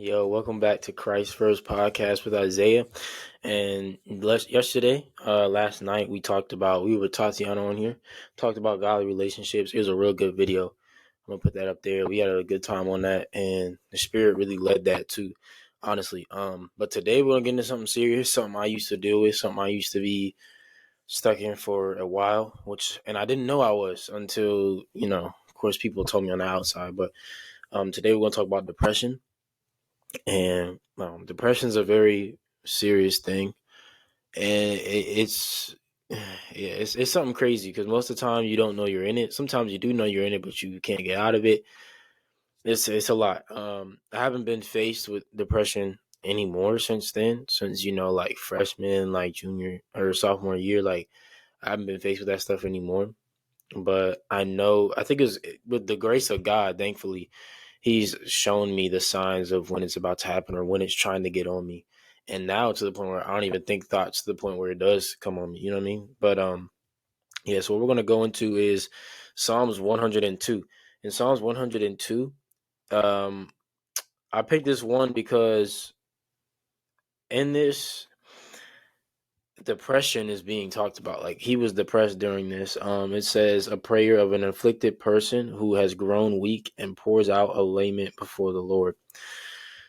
Yo, welcome back to Christ First Podcast with Isaiah. And last night, we were Tatiana on here, talked about godly relationships. It was a real good video. I'm gonna put that up there. We had a good time on that, and the Spirit really led that too, honestly. But today we're gonna get into something serious, something I used to deal with, something I used to be stuck in for a while, and I didn't know I was until, of course, people told me on the outside. But today we're gonna talk about depression. And depression is a very serious thing, and it's yeah, it's something crazy because most of the time you don't know you're in it. Sometimes you do know you're in it, but you can't get out of it. It's a lot. I haven't been faced with depression anymore since then. Since like freshman, like junior or sophomore year, like I haven't been faced with that stuff anymore. But I think it's with the grace of God, thankfully, He's shown me the signs of when it's about to happen or when it's trying to get on me. And now to the point where I don't even think thoughts, to the point where it does come on me. You know what I mean? But yeah, so what we're gonna go into is Psalms 102. In Psalms 102, um, I picked this one because in this depression is being talked about. Like he was depressed during this. It says a prayer of an afflicted person who has grown weak and pours out a lament before the Lord.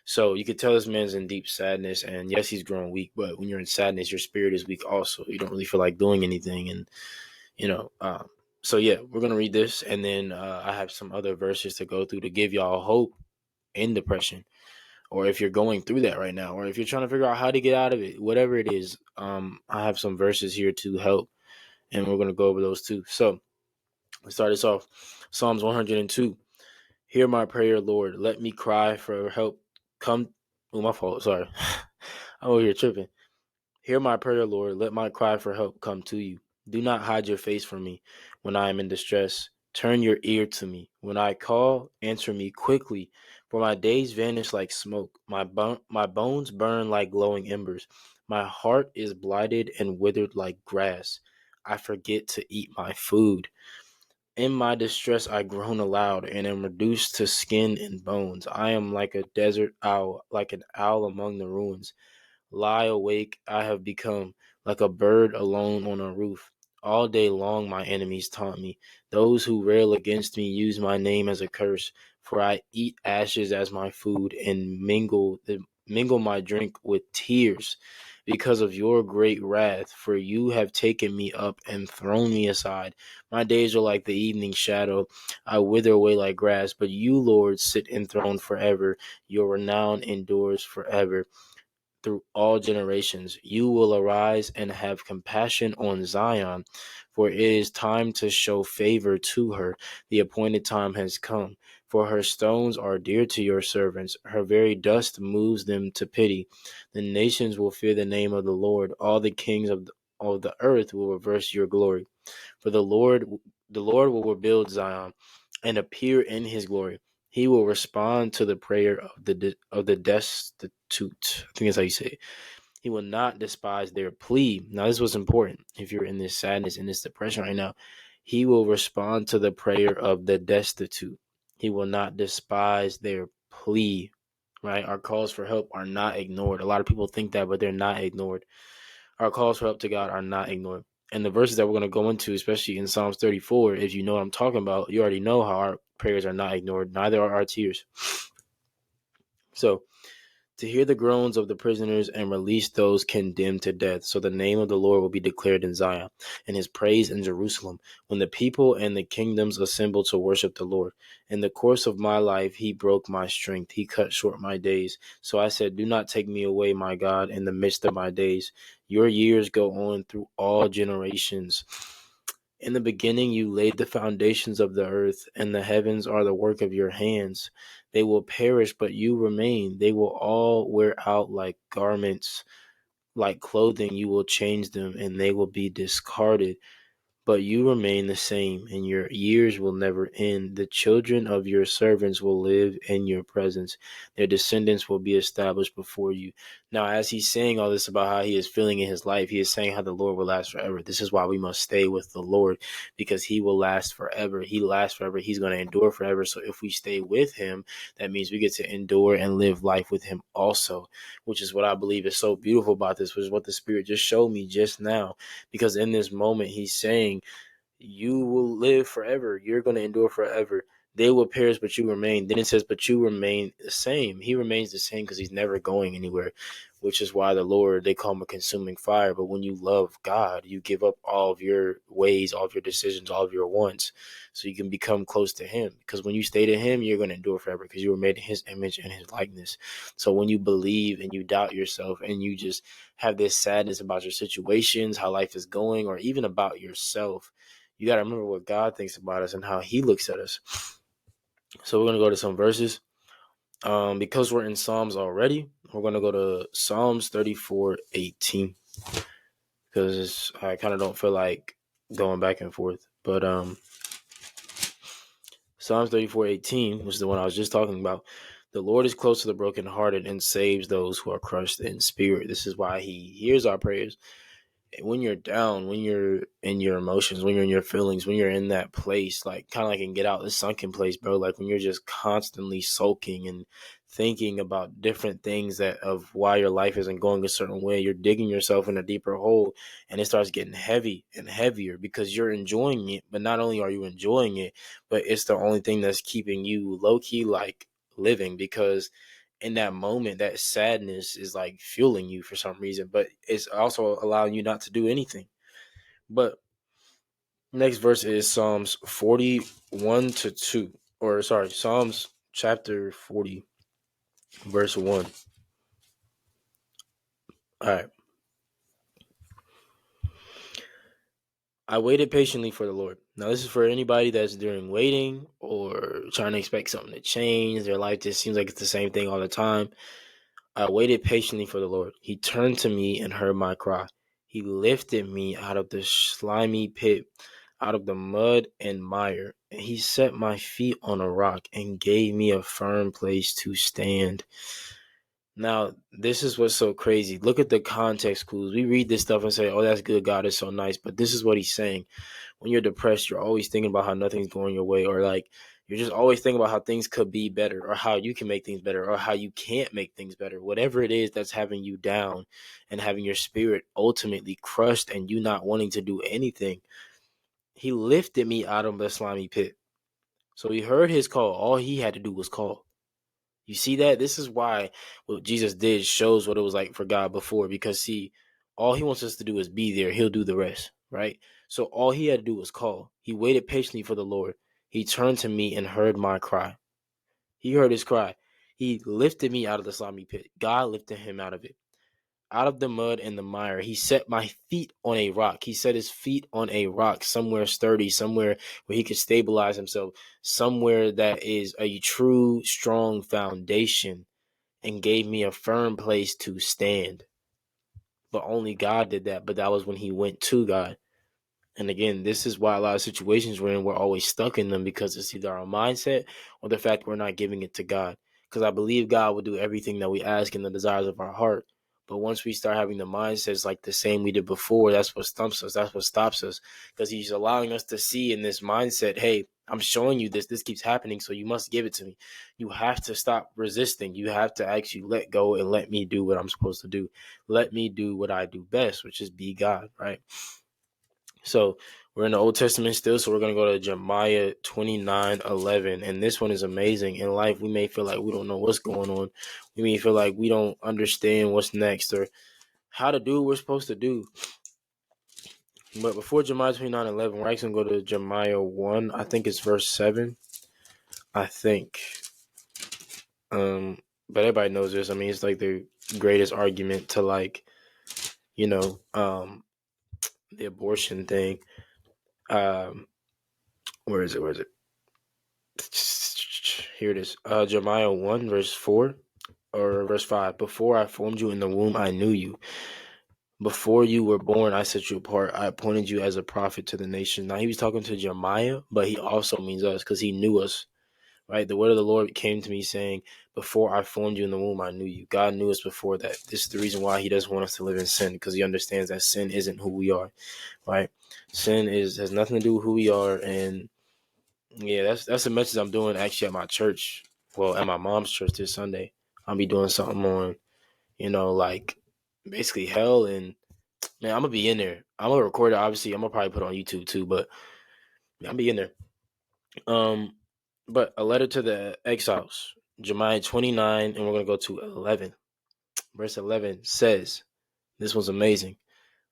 So you could tell this man's in deep sadness, and yes, he's grown weak. But when you're in sadness, your spirit is weak. Also, you don't really feel like doing anything, and you know. So yeah, we're gonna read this, and then I have some other verses to go through to give y'all hope in depression, or if you're going through that right now, or if you're trying to figure out how to get out of it, whatever it is. I have some verses here to help, and we're gonna go over those too. So let's start this off. Psalms 102. Hear my prayer, Lord. Let me cry for help. Come. Oh, my fault. Sorry. I'm over here tripping. Hear my prayer, Lord. Let my cry for help come to you. Do not hide your face from me when I am in distress. Turn your ear to me. When I call, answer me quickly, for my days vanish like smoke. My bones burn like glowing embers. My heart is blighted and withered like grass. I forget to eat my food. In my distress I groan aloud and am reduced to skin and bones. I am like a desert owl, like an owl among the ruins. Lie awake, I have become like a bird alone on a roof. All day long my enemies taunt me. Those who rail against me use my name as a curse, for I eat ashes as my food and mingle my drink with tears because of your great wrath, for you have taken me up and thrown me aside. My days are like the evening shadow. I wither away like grass, but you, Lord, sit enthroned forever. Your renown endures forever through all generations. You will arise and have compassion on Zion, for it is time to show favor to her. The appointed time has come, for her stones are dear to your servants. Her very dust moves them to pity. The nations will fear the name of the Lord. All the kings of the earth will reverse your glory. For the Lord will rebuild Zion and appear in his glory. He will respond to the prayer of the destitute. I think that's how you say it. He will not despise their plea. Now, this was important. If you're in this sadness, in this depression right now, he will respond to the prayer of the destitute. He will not despise their plea. Right? Our calls for help are not ignored. A lot of people think that, but they're not ignored. Our calls for help to God are not ignored. And the verses that we're going to go into, especially in Psalms 34, if you know what I'm talking about, you already know how our prayers are not ignored. Neither are our tears. So, to hear the groans of the prisoners and release those condemned to death. So the name of the Lord will be declared in Zion, and his praise in Jerusalem, when the people and the kingdoms assemble to worship the Lord. In the course of my life, he broke my strength. He cut short my days. So I said, do not take me away, my God, in the midst of my days. Your years go on through all generations. In the beginning, you laid the foundations of the earth, and the heavens are the work of your hands. They will perish, but you remain. They will all wear out like garments, like clothing. You will change them, and they will be discarded. But you remain the same, and your years will never end. The children of your servants will live in your presence. Their descendants will be established before you. Now, as he's saying all this about how he is feeling in his life, he is saying how the Lord will last forever. This is why we must stay with the Lord, because he will last forever. He lasts forever. He's going to endure forever. So if we stay with him, that means we get to endure and live life with him also, which is what I believe is so beautiful about this, which is what the Spirit just showed me just now. Because in this moment, he's saying, you will live forever. You're going to endure forever. They will perish, but you remain. Then it says, but you remain the same. He remains the same because he's never going anywhere, which is why the Lord, they call him a consuming fire. But when you love God, you give up all of your ways, all of your decisions, all of your wants, so you can become close to him. Because when you stay to him, you're going to endure forever because you were made in his image and his likeness. So when you believe and you doubt yourself and you just have this sadness about your situations, how life is going, or even about yourself, you got to remember what God thinks about us and how he looks at us. So we're going to go to some verses. Because we're in Psalms already, we're going to go to Psalms 34:18, because I kind of don't feel like going back and forth. But Psalms 34:18 was the one I was just talking about. The Lord is close to the brokenhearted and saves those who are crushed in spirit. This is why he hears our prayers. When you're down, when you're in your emotions, when you're in your feelings, when you're in that place, like kind of like in Get Out, the sunken place, bro, like when you're just constantly sulking and thinking about different things that of why your life isn't going a certain way, you're digging yourself in a deeper hole, and it starts getting heavy and heavier because you're enjoying it. But not only are you enjoying it, but it's the only thing that's keeping you low key like living, because in that moment, that sadness is like fueling you for some reason, but it's also allowing you not to do anything. But next verse is Psalms 41:2, or sorry, Psalms chapter 40, verse 1. All right. I waited patiently for the Lord. Now, this is for anybody that's during waiting or trying to expect something to change. Their life just seems like it's the same thing all the time. I waited patiently for the Lord. He turned to me and heard my cry. He lifted me out of the slimy pit, out of the mud and mire, and he set my feet on a rock and gave me a firm place to stand. Now, this is what's so crazy. Look at the context clues. We read this stuff and say, oh, that's good. God is so nice. But this is what he's saying. When you're depressed, you're always thinking about how nothing's going your way, or like you're just always thinking about how things could be better, or how you can make things better, or how you can't make things better. Whatever it is that's having you down and having your spirit ultimately crushed and you not wanting to do anything, he lifted me out of the slimy pit. So he heard his call. All he had to do was call. You see that? This is why what Jesus did shows what it was like for God before. Because, see, all he wants us to do is be there. He'll do the rest, right? So all he had to do was call. He waited patiently for the Lord. He turned to me and heard my cry. He heard his cry. He lifted me out of the slimy pit. God lifted him out of it, out of the mud and the mire. He set my feet on a rock. He set his feet on a rock, somewhere sturdy, somewhere where he could stabilize himself, somewhere that is a true, strong foundation, and gave me a firm place to stand. But only God did that. But that was when he went to God. And again, this is why a lot of situations we're in, we're always stuck in them, because it's either our mindset or the fact we're not giving it to God. Because I believe God will do everything that we ask in the desires of our heart. But once we start having the mindsets like the same we did before, that's what stumps us. That's what stops us. Because he's allowing us to see in this mindset, hey, I'm showing you this. This keeps happening, so you must give it to me. You have to stop resisting. You have to actually let go and let me do what I'm supposed to do. Let me do what I do best, which is be God, right? So we're in the Old Testament still, so we're going to go to Jeremiah 29:11. And this one is amazing. In life, we may feel like we don't know what's going on. We may feel like we don't understand what's next or how to do what we're supposed to do. But before Jeremiah 29:11, we're actually going to go to Jeremiah 1. I think it's verse 7. I think. But everybody knows this. I mean, it's like the greatest argument to, like, the abortion thing. Where is it? Here it is. Jeremiah 1, verse 4 or verse 5. Before I formed you in the womb, I knew you. Before you were born, I set you apart. I appointed you as a prophet to the nation. Now, he was talking to Jeremiah, but he also means us because he knew us, right? The word of the Lord came to me saying, before I formed you in the womb, I knew you. God knew us before that. This is the reason why he doesn't want us to live in sin, because he understands that sin isn't who we are, right? Sin has nothing to do with who we are. And yeah, that's the message I'm doing actually at my church. Well, at my mom's church this Sunday. I'll be doing something on, like basically hell. And man, I'm gonna be in there. I'm gonna record it. Obviously, I'm gonna probably put it on YouTube too, but man, I'll be in there. Um, but a letter to the exiles, Jeremiah 29, and we're gonna go to 11. Verse 11 says, "This was amazing.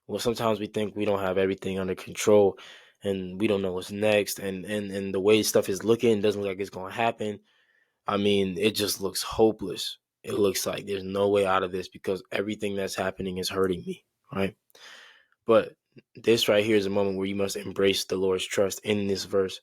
Well, sometimes we think we don't have everything under control, and we don't know what's next, and the way stuff is looking doesn't look like it's gonna happen. I mean, it just looks hopeless. It looks like there's no way out of this because everything that's happening is hurting me, right? But this right here is a moment where you must embrace the Lord's trust in this verse.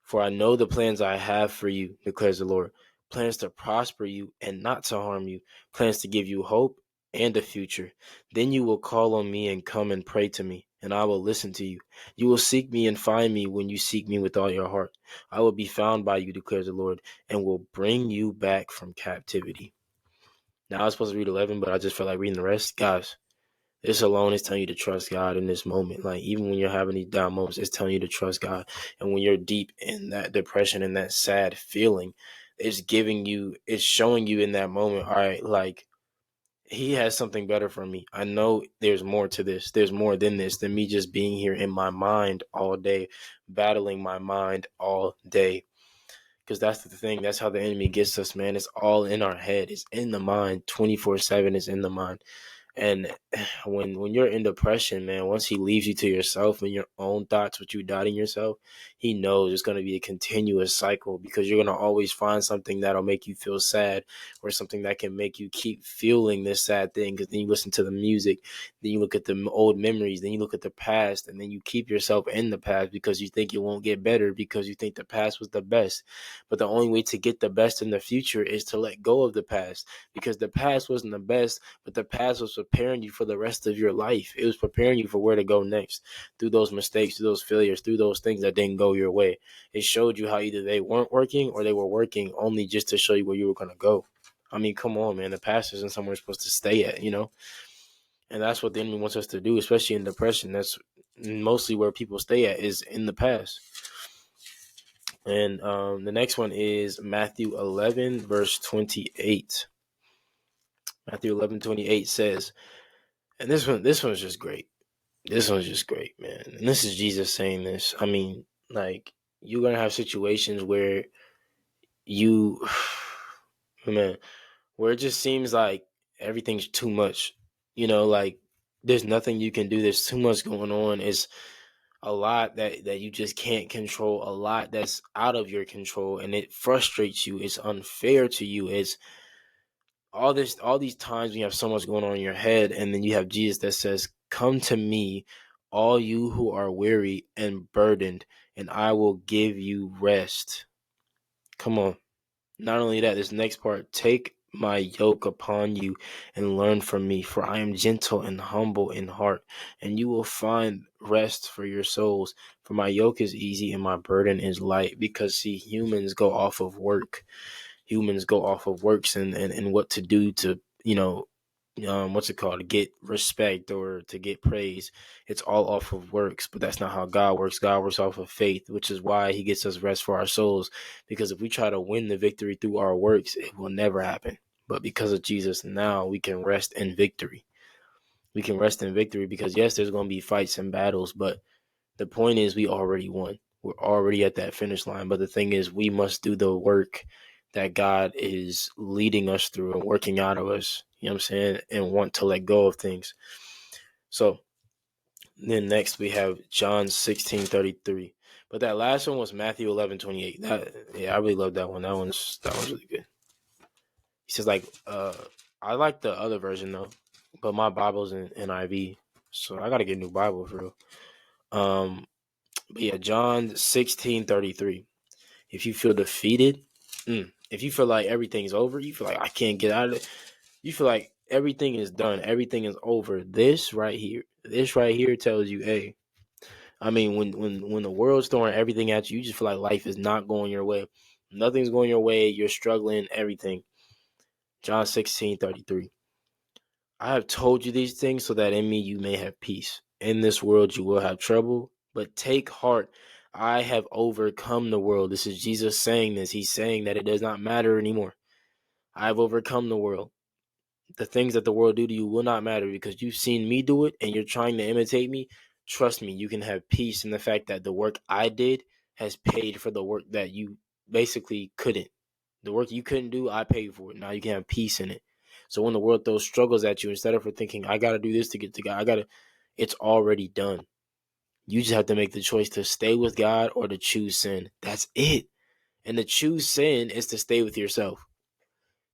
For I know the plans I have for you, declares the Lord. Plans to prosper you and not to harm you. Plans to give you hope and a future. Then you will call on me and come and pray to me, and I will listen to you. You will seek me and find me when you seek me with all your heart. I will be found by you, declares the Lord, and will bring you back from captivity." Now I was supposed to read 11, but I just felt like reading the rest. Guys, this alone is telling you to trust God in this moment. Like, even when you're having these down moments, it's telling you to trust God. And when you're deep in that depression and that sad feeling, it's showing you in that moment, all right, like, he has something better for me. I know there's more to this. There's more than this, than me just being here in my mind all day, battling my mind all day. Because that's the thing. That's how the enemy gets us, man. It's all in our head. It's in the mind. 24/7 is in the mind. And when you're in depression, man, once he leaves you to yourself and your own thoughts, with you doubting yourself, he knows it's going to be a continuous cycle, because you're going to always find something that'll make you feel sad, or something that can make you keep feeling this sad thing. Because then you listen to the music, then you look at the old memories, then you look at the past, and then you keep yourself in the past because you think it won't get better, because you think the past was the best. But the only way to get the best in the future is to let go of the past, because the past wasn't the best, but the past was preparing you for the rest of your life. It was preparing you for where to go next, through those mistakes, through those failures, through those things that didn't go your way. It showed you how either they weren't working or they were working only just to show you where you were going to go. I mean, come on, man. The past isn't somewhere you're supposed to stay at. And that's what the enemy wants us to do, especially in depression. That's mostly where people stay at, is in the past. And the next one is Matthew 11, verse 28. Matthew 11:28 says, and this one's just great. This one's just great, man. And this is Jesus saying this. I mean, like, you're gonna have situations where you, man, where it just seems like everything's too much. Like, there's nothing you can do. There's too much going on. It's a lot that you just can't control. A lot that's out of your control, and it frustrates you. It's unfair to you. It's all these times when you have so much going on in your head, and then you have Jesus that says, "Come to me, all you who are weary and burdened, and I will give you rest." Come on. Not only that, this next part, "Take my yoke upon you and learn from me, for I am gentle and humble in heart, and you will find rest for your souls. For my yoke is easy and my burden is light." Because, see, humans go off of work. Humans go off of works and what to do to, what's it called, to get respect or to get praise. It's all off of works, but that's not how God works. God works off of faith, which is why he gets us rest for our souls. Because if we try to win the victory through our works, it will never happen. But because of Jesus, now we can rest in victory. We can rest in victory because, yes, there's going to be fights and battles, but the point is, we already won. We're already at that finish line. But the thing is, we must do the work that God is leading us through and working out of us, you know what I'm saying, and want to let go of things. So then next we have John 16:33. But that last one was Matthew 11:28. I really love that one. That one's really good. He says, like, I like the other version though, but my Bible's in NIV, so I gotta get a new Bible for real. But yeah, John 16:33. If you feel defeated, if you feel like everything's over, you feel like I can't get out of it, you feel like everything is done. Everything is over. This right here tells you, hey, I mean, when the world's throwing everything at you, you just feel like life is not going your way. Nothing's going your way. You're struggling, everything. John 16:33. I have told you these things so that in me you may have peace. In this world you will have trouble, but take heart. I have overcome the world. This is Jesus saying this. He's saying that it does not matter anymore. I have overcome the world. The things that the world do to you will not matter because you've seen me do it and you're trying to imitate me. Trust me, you can have peace in the fact that the work I did has paid for the work that you basically couldn't. The work you couldn't do, I paid for it. Now you can have peace in it. So when the world throws struggles at you, instead of for thinking, I got to do this to get to God, it's already done. You just have to make the choice to stay with God or to choose sin. That's it. And to choose sin is to stay with yourself.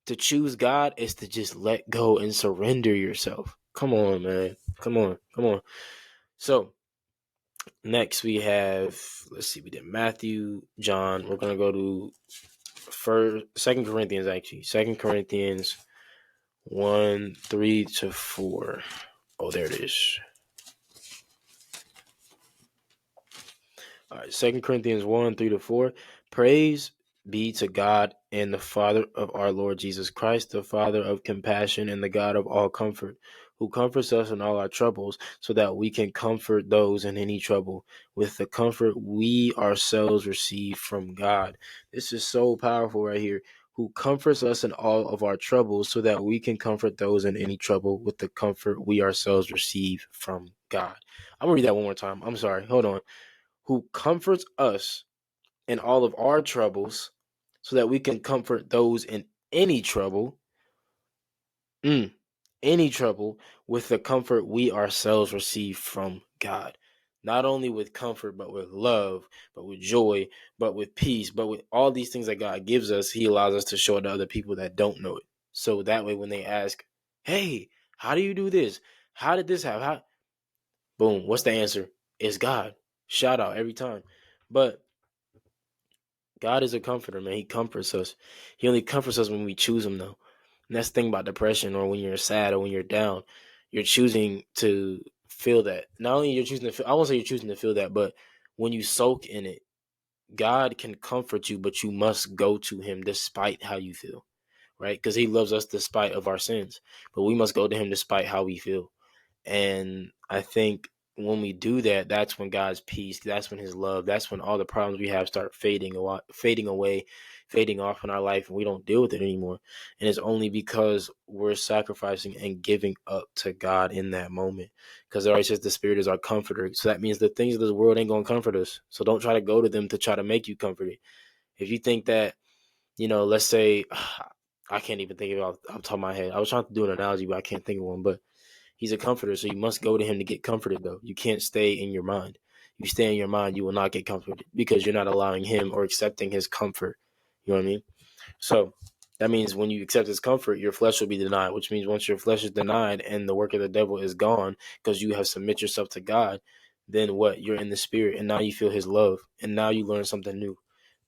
To choose God is to just let go and surrender yourself. Come on, man. Come on. So next we have, let's see, we did Matthew, John. We're gonna go to Second Corinthians, actually. 2 Corinthians 1:3-4. Oh, there it is. All right, 2 Corinthians 1:3-4. Praise be to God and the Father of our Lord Jesus Christ, the Father of compassion and the God of all comfort, who comforts us in all our troubles, so that we can comfort those in any trouble with the comfort we ourselves receive from God. This is so powerful right here. Who comforts us in all of our troubles, so that we can comfort those in any trouble with the comfort we ourselves receive from God. I'm gonna read that one more time. I'm sorry. Hold on. Who comforts us in all of our troubles, so that we can comfort those in any trouble, any trouble, with the comfort we ourselves receive from God. Not only with comfort, but with love, but with joy, but with peace, but with all these things that God gives us, He allows us to show it to other people that don't know it. So that way, when they ask, hey, how do you do this? How did this happen? Boom, what's the answer? It's God. Shout out every time. But God is a comforter, man. He comforts us. He only comforts us when we choose Him, though. And that's the thing about depression, or when you're sad, or when you're down. You're choosing to feel that. Not only you're choosing to feel, I won't say you're choosing to feel that, but when you soak in it, God can comfort you, but you must go to Him despite how you feel, right? Because He loves us despite of our sins, but we must go to Him despite how we feel. And I think when we do that, that's when God's peace, that's when His love, that's when all the problems we have start fading away, fading off in our life, and we don't deal with it anymore. And it's only because we're sacrificing and giving up to God in that moment. Because it always says the Spirit is our comforter. So that means the things of this world ain't going to comfort us. So don't try to go to them to try to make you comforted. If you think that, let's say, I can't even think of it off the top of my head. I was trying to do an analogy, but I can't think of one. But He's a comforter, so you must go to Him to get comforted, though. You can't stay in your mind. You stay in your mind, you will not get comforted because you're not allowing Him or accepting His comfort. You know what I mean? So that means when you accept His comfort, your flesh will be denied, which means once your flesh is denied and the work of the devil is gone because you have submit yourself to God, then what? You're in the Spirit, and now you feel His love, and now you learn something new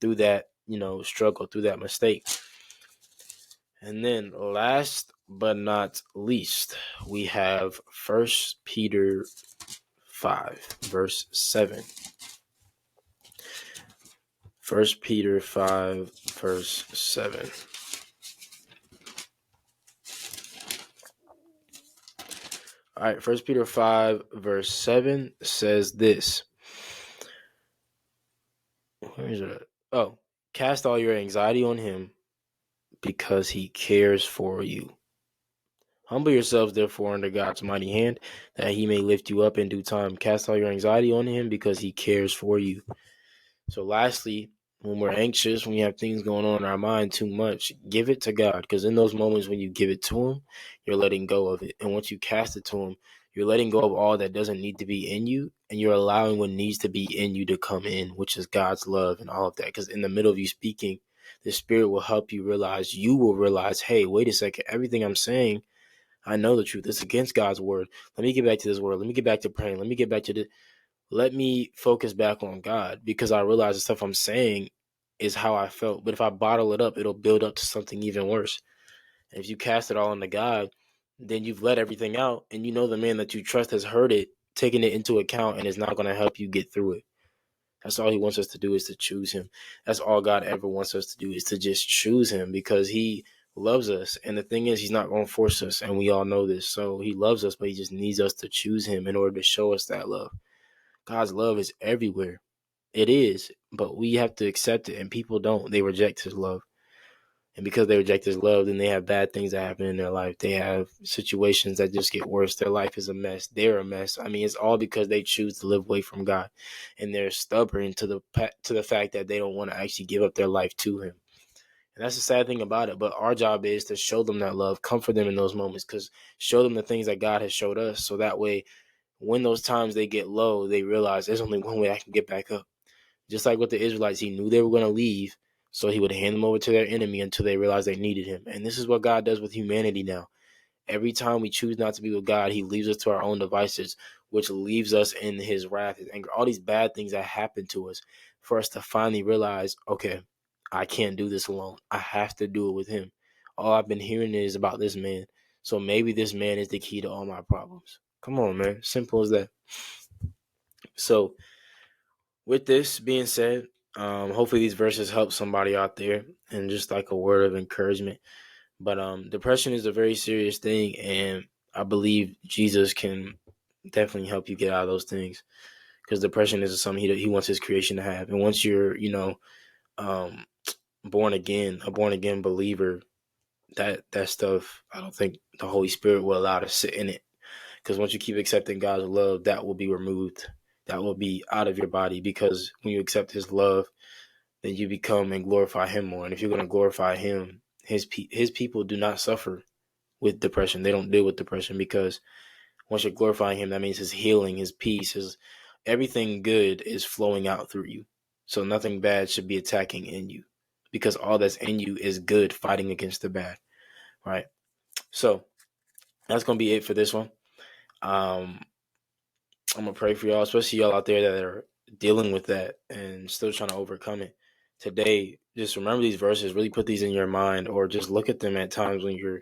through that, struggle, through that mistake. And then last but not least, we have 1 Peter 5, verse 7. 1 Peter 5, verse 7. All right, 1 Peter 5, verse 7 says this. Where is it? Oh, cast all your anxiety on Him because He cares for you. Humble yourselves, therefore, under God's mighty hand, that He may lift you up in due time. Cast all your anxiety on Him because He cares for you. So lastly, when we're anxious, when we have things going on in our mind too much, give it to God. Because in those moments when you give it to Him, you're letting go of it. And once you cast it to Him, you're letting go of all that doesn't need to be in you. And you're allowing what needs to be in you to come in, which is God's love and all of that. Because in the middle of you speaking, the Spirit will help you realize, hey, wait a second. Everything I'm saying, I know the truth. It's against God's word. Let me get back to this word. Let me get back to praying. Let me focus back on God, because I realize the stuff I'm saying is how I felt. But if I bottle it up, it'll build up to something even worse. And if you cast it all into God, then you've let everything out, and you know the man that you trust has heard it, taken it into account, and is not going to help you get through it. That's all he wants us to do, is to choose him. That's all God ever wants us to do, is to just choose him, because he loves us. And the thing is, he's not going to force us, and we all know this. So he loves us, but he just needs us to choose him in order to show us that love. God's love is everywhere. It is, but we have to accept it, and people don't. They reject his love. And because they reject his love, then they have bad things that happen in their life. They have situations that just get worse. Their life is a mess. They're a mess. I mean, it's all because they choose to live away from God, and they're stubborn to the fact that they don't want to actually give up their life to him. And that's the sad thing about it. But our job is to show them that love, comfort them in those moments, because show them the things that God has showed us. So that way, when those times they get low, they realize there's only one way I can get back up. Just like with the Israelites, he knew they were going to leave, so he would hand them over to their enemy until they realized they needed him. And this is what God does with humanity now. Every time we choose not to be with God, he leaves us to our own devices, which leaves us in his wrath, his anger, all these bad things that happen to us, for us to finally realize, okay, I can't do this alone. I have to do it with him. All I've been hearing is about this man. So maybe this man is the key to all my problems. Come on, man. Simple as that. So with this being said, hopefully these verses help somebody out there, and just like a word of encouragement. But depression is a very serious thing, and I believe Jesus can definitely help you get out of those things, because depression is something he wants his creation to have. And once you're, um, a born again believer, that stuff, I don't think the Holy Spirit will allow to sit in it. Because once you keep accepting God's love, that will be removed. That will be out of your body, because when you accept his love, then you become and glorify him more. And if you're going to glorify him, his people do not suffer with depression. They don't deal with depression, because once you're glorifying him, that means his healing, his peace, his everything good is flowing out through you. So nothing bad should be attacking in you, because all that's in you is good fighting against the bad, right? So that's going to be it for this one. Um, I'm going to pray for y'all, especially y'all out there that are dealing with that and still trying to overcome it. Today, just remember these verses, really put these in your mind, or just look at them at times when you're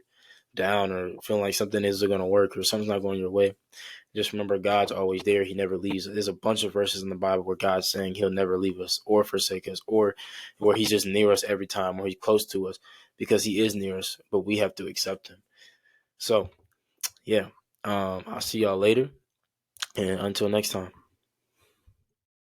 down or feeling like something isn't going to work or something's not going your way. Just remember, God's always there. He never leaves. There's a bunch of verses in the Bible where God's saying he'll never leave us or forsake us, or where he's just near us every time, or he's close to us, because he is near us, but we have to accept him. So, yeah, I'll see y'all later, and until next time.